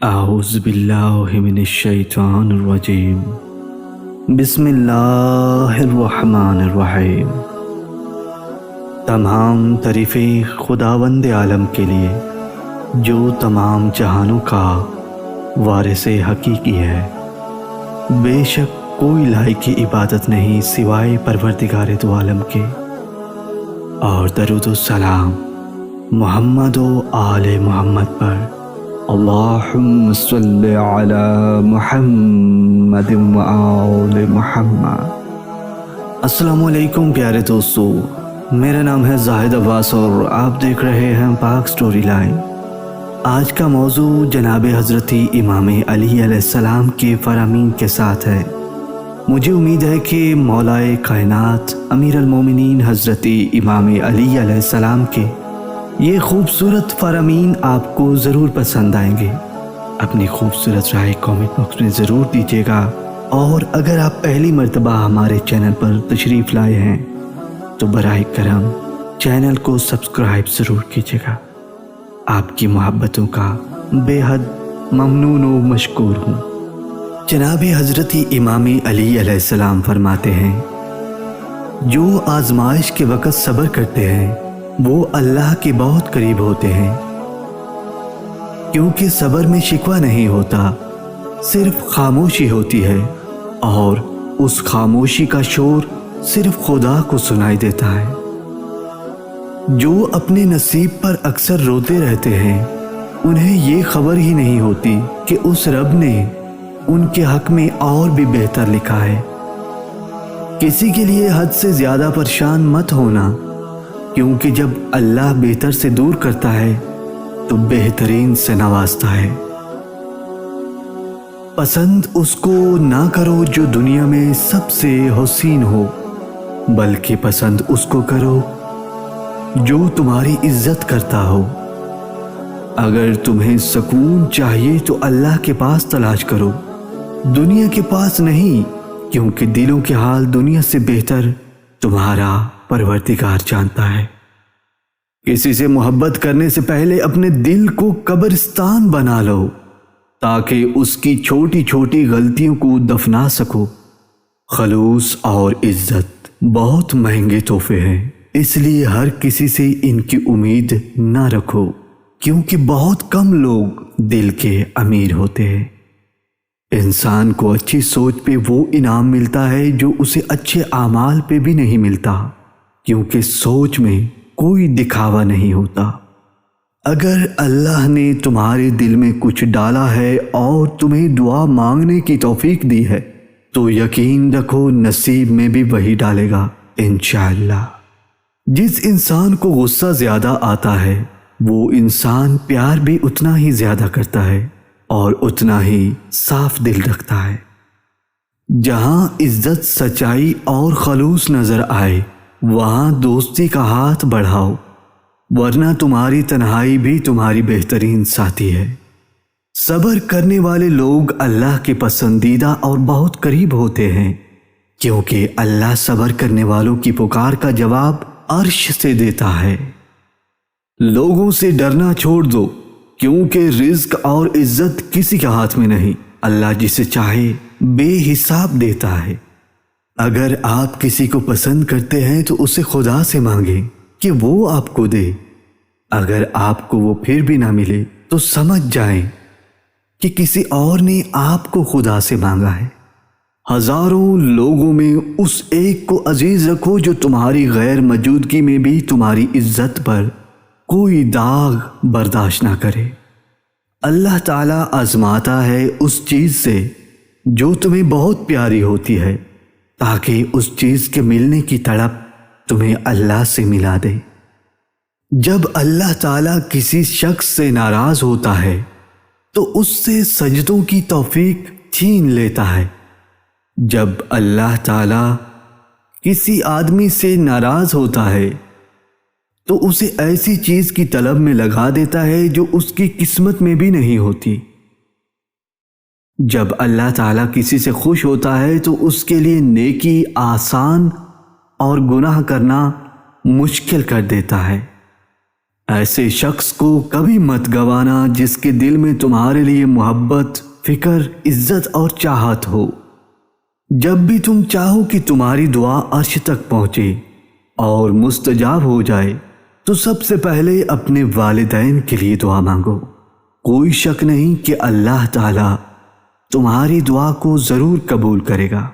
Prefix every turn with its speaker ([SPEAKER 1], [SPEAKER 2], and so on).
[SPEAKER 1] اعوذ باللہ من الشیطان الرجیم بسم اللہ الرحمن الرحیم۔ تمام تعریفیں خداوند عالم کے لیے جو تمام جہانوں کا وارث حقیقی ہے۔ بے شک کوئی لائق کی عبادت نہیں سوائے پروردگار دو عالم کے، اور درود و سلام محمد و آل محمد پر۔ اللہم صلی علی محمد و آل محمد۔ السلام علیکم پیارے دوستو، میرا نام ہے زاہد عباس اور آپ دیکھ رہے ہیں پاک سٹوری لائن۔ آج کا موضوع جناب حضرت امام علی علیہ السلام کے فرامین کے ساتھ ہے۔ مجھے امید ہے کہ مولائے کائنات امیر المومنین حضرت امام علی علیہ السلام کے یہ خوبصورت فرامین آپ کو ضرور پسند آئیں گے۔ اپنی خوبصورت رائے کامنٹ باکس میں ضرور دیجیے گا، اور اگر آپ پہلی مرتبہ ہمارے چینل پر تشریف لائے ہیں تو براہ کرم چینل کو سبسکرائب ضرور کیجیے گا۔ آپ کی محبتوں کا بے حد ممنون و مشکور ہوں۔ جناب حضرت امام علی علیہ السلام فرماتے ہیں، جو آزمائش کے وقت صبر کرتے ہیں وہ اللہ کے بہت قریب ہوتے ہیں، کیونکہ صبر میں شکوہ نہیں ہوتا، صرف خاموشی ہوتی ہے، اور اس خاموشی کا شور صرف خدا کو سنائی دیتا ہے۔ جو اپنے نصیب پر اکثر روتے رہتے ہیں انہیں یہ خبر ہی نہیں ہوتی کہ اس رب نے ان کے حق میں اور بھی بہتر لکھا ہے۔ کسی کے لیے حد سے زیادہ پریشان مت ہونا، کیونکہ جب اللہ بہتر سے دور کرتا ہے تو بہترین سے نوازتا ہے۔ پسند اس کو نہ کرو جو دنیا میں سب سے حسین ہو، بلکہ پسند اس کو کرو جو تمہاری عزت کرتا ہو۔ اگر تمہیں سکون چاہیے تو اللہ کے پاس تلاش کرو، دنیا کے پاس نہیں، کیونکہ دلوں کے حال دنیا سے بہتر تمہارا پروردگار جانتا ہے۔ کسی سے محبت کرنے سے پہلے اپنے دل کو قبرستان بنا لو، تاکہ اس کی چھوٹی چھوٹی غلطیوں کو دفنا سکو۔ خلوص اور عزت بہت مہنگے تحفے ہیں، اس لیے ہر کسی سے ان کی امید نہ رکھو، کیونکہ بہت کم لوگ دل کے امیر ہوتے ہیں۔ انسان کو اچھی سوچ پہ وہ انعام ملتا ہے جو اسے اچھے اعمال پہ بھی نہیں ملتا، کیونکہ سوچ میں کوئی دکھاوا نہیں ہوتا۔ اگر اللہ نے تمہارے دل میں کچھ ڈالا ہے اور تمہیں دعا مانگنے کی توفیق دی ہے تو یقین رکھو نصیب میں بھی وہی ڈالے گا انشاءاللہ۔ جس انسان کو غصہ زیادہ آتا ہے وہ انسان پیار بھی اتنا ہی زیادہ کرتا ہے اور اتنا ہی صاف دل رکھتا ہے۔ جہاں عزت، سچائی اور خلوص نظر آئے وہاں دوستی کا ہاتھ بڑھاؤ، ورنہ تمہاری تنہائی بھی تمہاری بہترین ساتھی ہے۔ صبر کرنے والے لوگ اللہ کے پسندیدہ اور بہت قریب ہوتے ہیں، کیونکہ اللہ صبر کرنے والوں کی پکار کا جواب عرش سے دیتا ہے۔ لوگوں سے ڈرنا چھوڑ دو، کیونکہ رزق اور عزت کسی کے ہاتھ میں نہیں، اللہ جسے چاہے بے حساب دیتا ہے۔ اگر آپ کسی کو پسند کرتے ہیں تو اسے خدا سے مانگیں کہ وہ آپ کو دے۔ اگر آپ کو وہ پھر بھی نہ ملے تو سمجھ جائیں کہ کسی اور نے آپ کو خدا سے مانگا ہے۔ ہزاروں لوگوں میں اس ایک کو عزیز رکھو جو تمہاری غیر موجودگی میں بھی تمہاری عزت پر کوئی داغ برداشت نہ کرے۔ اللہ تعالیٰ آزماتا ہے اس چیز سے جو تمہیں بہت پیاری ہوتی ہے، تاکہ اس چیز کے ملنے کی تڑپ تمہیں اللہ سے ملا دے۔ جب اللہ تعالیٰ کسی شخص سے ناراض ہوتا ہے تو اس سے سجدوں کی توفیق چھین لیتا ہے۔ جب اللہ تعالیٰ کسی آدمی سے ناراض ہوتا ہے تو اسے ایسی چیز کی طلب میں لگا دیتا ہے جو اس کی قسمت میں بھی نہیں ہوتی۔ جب اللہ تعالیٰ کسی سے خوش ہوتا ہے تو اس کے لیے نیکی آسان اور گناہ کرنا مشکل کر دیتا ہے۔ ایسے شخص کو کبھی مت گوانا جس کے دل میں تمہارے لیے محبت، فکر، عزت اور چاہت ہو۔ جب بھی تم چاہو کہ تمہاری دعا عرش تک پہنچے اور مستجاب ہو جائے تو سب سے پہلے اپنے والدین کے لیے دعا مانگو۔ کوئی شک نہیں کہ اللہ تعالیٰ تمہاری دعا کو ضرور قبول کرے گا۔